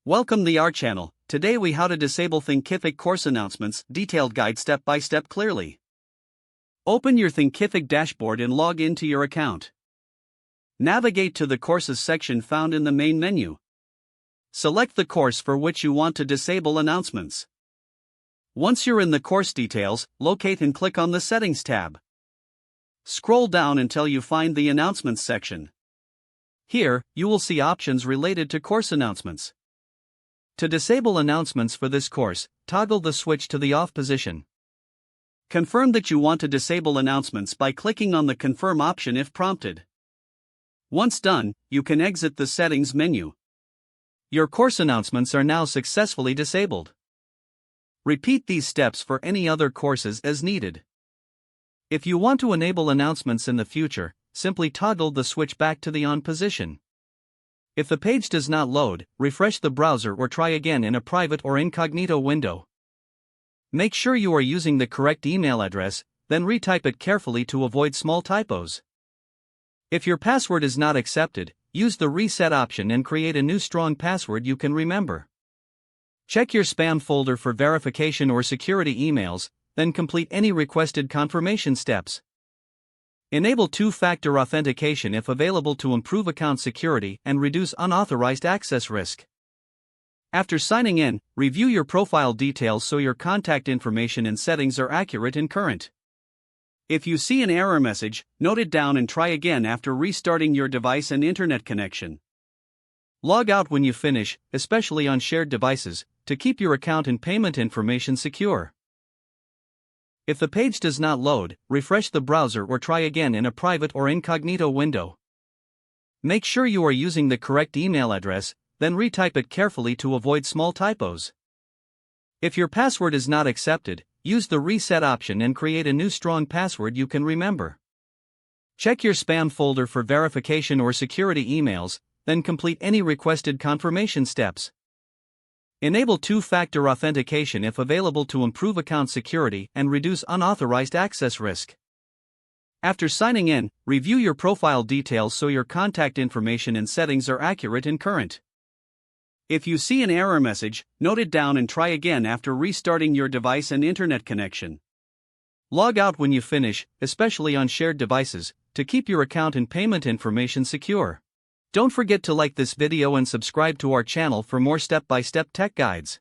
Welcome to our channel. Today we how to disable Thinkific course announcements, detailed guide step by step clearly. Open your Thinkific dashboard and log into your account. Navigate to the courses section found in the main menu. Select the course for which you want to disable announcements. Once you're in the course details, locate and click on the settings tab. Scroll down until you find the announcements section. Here, you will see options related to course announcements. To disable announcements for this course, toggle the switch to the off position. Confirm that you want to disable announcements by clicking on the confirm option if prompted. Once done, you can exit the settings menu. Your course announcements are now successfully disabled. Repeat these steps for any other courses as needed. If you want to enable announcements in the future, simply toggle the switch back to the on position. If the page does not load, refresh the browser or try again in a private or incognito window. Make sure you are using the correct email address, then retype it carefully to avoid small typos. If your password is not accepted, use the reset option and create a new strong password you can remember. Check your spam folder for verification or security emails, then complete any requested confirmation steps. Enable two-factor authentication if available to improve account security and reduce unauthorized access risk. After signing in, review your profile details so your contact information and settings are accurate and current. If you see an error message, note it down and try again after restarting your device and internet connection. Log out when you finish, especially on shared devices, to keep your account and payment information secure. If the page does not load, refresh the browser or try again in a private or incognito window. Make sure you are using the correct email address, then retype it carefully to avoid small typos. If your password is not accepted, use the reset option and create a new strong password you can remember. Check your spam folder for verification or security emails, then complete any requested confirmation steps. Enable two-factor authentication if available to improve account security and reduce unauthorized access risk. After signing in, review your profile details so your contact information and settings are accurate and current. If you see an error message, note it down and try again after restarting your device and internet connection. Log out when you finish, especially on shared devices, to keep your account and payment information secure. Don't forget to like this video and subscribe to our channel for more step-by-step tech guides.